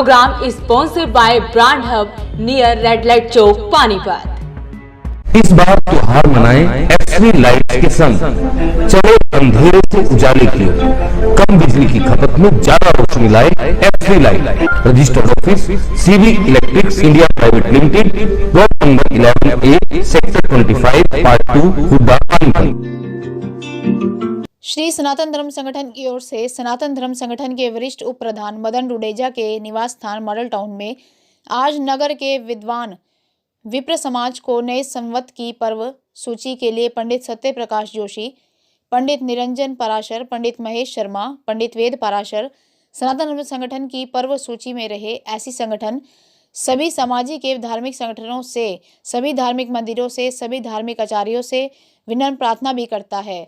program is sponsored by Brand Hub near Red Light Chowk, Panipat. इस बार त्योहार मनाएं एक्सट्री light के संग, चले अंधेरे से उजाले की ओर, कम बिजली की खपत में ज्यादा रोशनी लाए extra light. Registered office CV electrics India private limited, block number 11A, sector 25, part 2, Huda, Panipat. Shri Sanatan Dharm Sangathan की ओर से सनातन धर्म संगठन के वरिष्ठ उप प्रधान मदन डुडेजा के निवास स्थान मॉडल टाउन में आज नगर के विद्वान विप्र समाज को नए संवत की पर्व सूची के लिए पंडित सत्य प्रकाश जोशी, पंडित निरंजन पराशर, पंडित महेश शर्मा, पंडित वेद पराशर सनातन धर्म संगठन की पर्व सूची में रहे ऐसी संगठन सभी सामाजिक एवं धार्मिक संगठनों से, सभी धार्मिक मंदिरों से, सभी धार्मिक आचार्यों से विनम्र प्रार्थना भी करता है।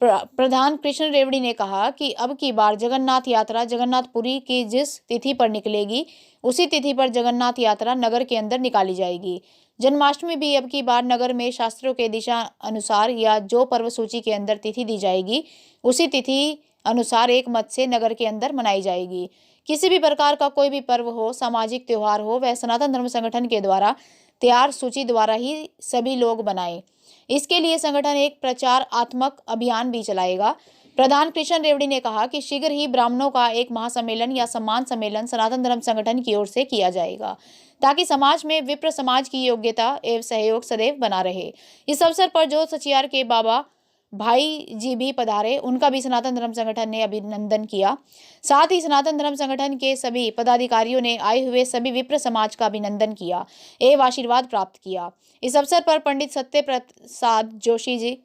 प्रधान कृष्ण रेवड़ी ने कहा कि अब की बार जगन्नाथ यात्रा जगन्नाथपुरी की जिस तिथि पर निकलेगी उसी तिथि पर जगन्नाथ यात्रा नगर के अंदर निकाली जाएगी। जन्माष्टमी भी अब की बार नगर में शास्त्रों के दिशा अनुसार या जो पर्व सूची के अंदर तिथि दी जाएगी उसी तिथि अनुसार एक मत से नगर के अंदर मनाई जाएगी। किसी भी प्रकार का कोई भी पर्व हो, सामाजिक त्योहार हो, वह सनातन धर्म संगठन के द्वारा तैयार सूची द्वारा ही सभी लोग बनाए। इसके लिए संगठन एक प्रचारात्मक अभियान भी चलाएगा। प्रधान कृष्ण रेवड़ी ने कहा कि शीघ्र ही ब्राह्मणों का एक महासम्मेलन या सम्मान सम्मेलन सनातन धर्म संगठन की ओर से किया जाएगा ताकि समाज में विप्र समाज की योग्यता एवं सहयोग सदैव बना रहे। इस अवसर पर जो सचियार के बाबा भाई जी भी पधारे, उनका भी सनातन धर्म संगठन ने अभिनंदन किया। साथ ही सनातन धर्म संगठन के सभी पदाधिकारियों ने आए हुए सभी विप्र समाज का अभिनंदन किया एवं आशीर्वाद प्राप्त किया। इस अवसर पर पंडित सत्य प्रसाद जोशी जी,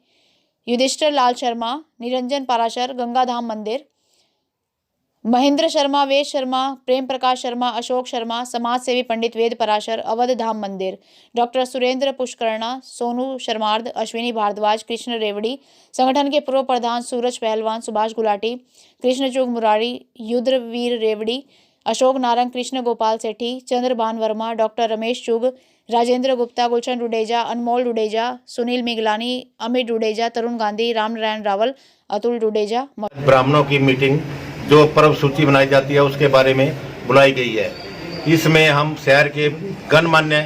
युधिष्ठिर लाल शर्मा, निरंजन पराशर गंगाधाम मंदिर, महेंद्र शर्मा, वेद शर्मा, प्रेम प्रकाश शर्मा, अशोक शर्मा, समाज सेवी पंडित वेद पराशर, अवध धाम मंदिर, डॉक्टर सुरेंद्र पुष्करणा, सोनू शर्मार्द, अश्विनी भारद्वाज, कृष्ण रेवड़ी, संगठन के पूर्व प्रधान सूरज पहलवान, सुभाष गुलाटी, कृष्ण चुग मुरारी, युद्रवीर रेवड़ी, अशोक नारंग, कृष्ण गोपाल सेठी, चंद्रभान वर्मा, डॉक्टर रमेश चुग, राजेंद्र गुप्ता, गुलशन डुडेजा, अनमोल डुडेजा, सुनील मिगलानी, अमित डुडेजा, तरुण गांधी, राम नारायण रावल, अतुल डुडेजा। ब्राह्मणों की मीटिंग जो पर्व सूची बनाई जाती है उसके बारे में बुलाई गई है। इसमें हम शहर के गणमान्य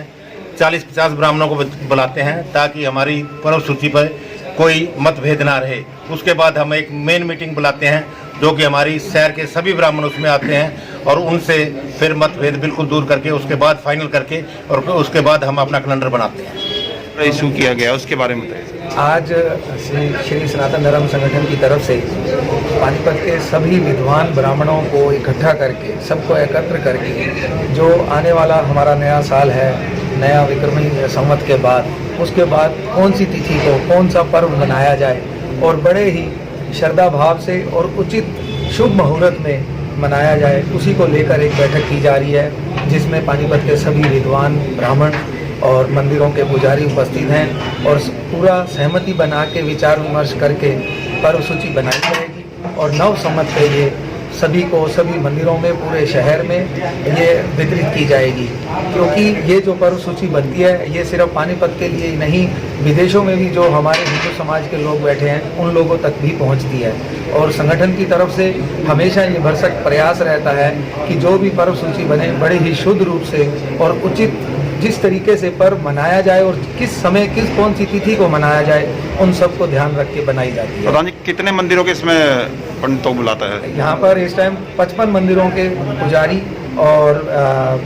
40-50 ब्राह्मणों को बुलाते हैं ताकि हमारी पर्व सूची पर कोई मतभेद ना रहे। उसके बाद हम एक मेन मीटिंग बुलाते हैं जो कि हमारी शहर के सभी ब्राह्मण उसमें आते हैं और उनसे फिर मतभेद बिल्कुल दूर करके उसके बाद फाइनल करके और उसके बाद हम अपना कैलेंडर बनाते हैं। इशू किया गया उसके बारे में बताइए। आज श्री सनातन धर्म संगठन की तरफ से पानीपत के सभी विद्वान ब्राह्मणों को इकट्ठा करके, सबको एकत्र करके, जो आने वाला हमारा नया साल है, नया विक्रमी संवत के बाद, उसके बाद कौन सी तिथि को कौन सा पर्व मनाया जाए और बड़े ही श्रद्धा भाव से और उचित शुभ मुहूर्त में मनाया जाए, उसी को लेकर एक बैठक की जा रही है जिसमें पानीपत के सभी विद्वान ब्राह्मण और मंदिरों के पुजारी उपस्थित हैं और पूरा सहमति बना के विचार विमर्श करके पर्व सूची बनाई जाएगी और नव संवत पे ये सभी को, सभी मंदिरों में, पूरे शहर में ये वितरित की जाएगी। क्योंकि ये जो पर्व सूची बनती है ये सिर्फ पानीपत के लिए ही नहीं, विदेशों में भी जो हमारे हिंदू समाज के लोग बैठे हैं उन लोगों तक भी पहुंचती है। और संगठन की तरफ से हमेशा ये भरसक प्रयास रहता है कि जो भी पर्व सूची बने बड़े ही शुद्ध रूप से और उचित जिस तरीके से पर्व मनाया जाए और किस समय कौन सी तिथि को मनाया जाए उन सब को ध्यान रख के बनाई जाती है। प्रधान जी, कितने मंदिरों के इसमें पंडितों बुलाता है? यहाँ पर इस टाइम 55 मंदिरों के पुजारी और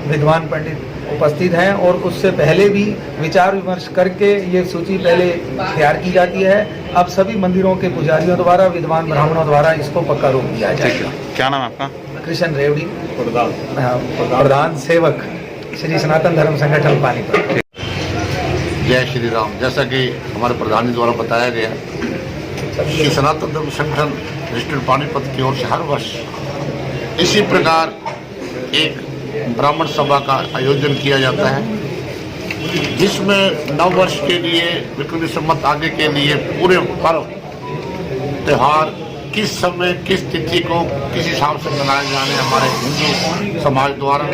विद्वान पंडित उपस्थित हैं और उससे पहले भी विचार विमर्श करके ये सूची पहले तैयार की जाती है। अब सभी मंदिरों के पुजारियों द्वारा, विद्वान ब्राह्मणों द्वारा इसको पक्का रूप दिया जाएगा। क्या नाम है आपका? कृष्ण रेवड़ी, प्रधान सेवक श्री सनातन धर्म संगठन पानीपत। जय श्री राम। जैसा कि हमारे प्रधान जी द्वारा बताया गया कि सनातन धर्म संगठन डिस्ट्रिक्ट पानीपत की ओर से हर वर्ष इसी प्रकार एक ब्राह्मण सभा का आयोजन किया जाता है जिसमें नव वर्ष के लिए, विक्रमी संवत आगे के लिए पूरे पर्व त्यौहार किस समय किस तिथि को किस हिसाब से मनाए जाने हमारे हिंदू समाज द्वारा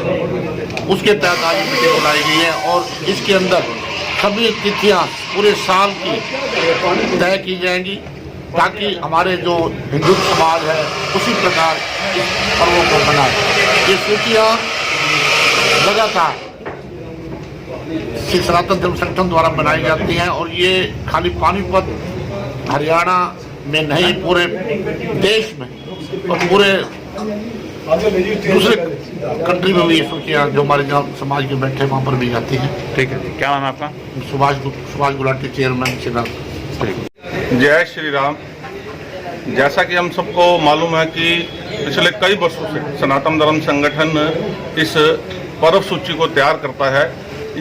उसके तहत आज मीटिंग बुलाई गई है और इसके अंदर सभी तिथियां पूरे साल की तय की जाएंगी ताकि हमारे जो हिंदू समाज है उसी प्रकार इस पर्वों को मनाए। ये सूचियाँ लगातार श्री सनातन धर्म संगठन द्वारा बनाई जाती हैं और ये खाली पानीपत हरियाणा में नहीं, पूरे देश में और पूरे दूसरे कंट्री में भी ये सूचियाँ जो हमारे जहाँ समाज के बैठे वहाँ पर भी जाती हैं। ठीक है जी, क्या नाम है आपका? सुभाष गुलाटी, चेयरमैन शिवराज। जय श्री राम। जैसा कि हम सबको मालूम है कि पिछले कई वर्षों से सनातन धर्म संगठन इस पर्व सूची को तैयार करता है।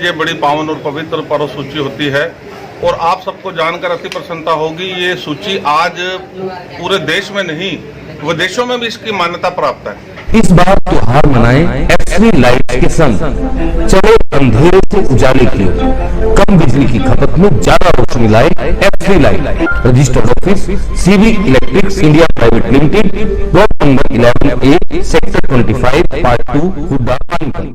ये बड़ी पावन और पवित्र पर्व सूची होती है और आप सबको जानकर अति प्रसन्नता होगी, ये सूची आज पूरे देश में नहीं विदेशों में भी इसकी मान्यता प्राप्त है। इस बार त्योहार मनाएं एक्सवी लाइट के संग, चले अंधेरे से उजाले की ओर, कम बिजली की खपत में ज्यादा रोशनी लाए XV light. Registered office CV electrics India private limited, block number 11A, sector 25, part 2, Huda, Panipat.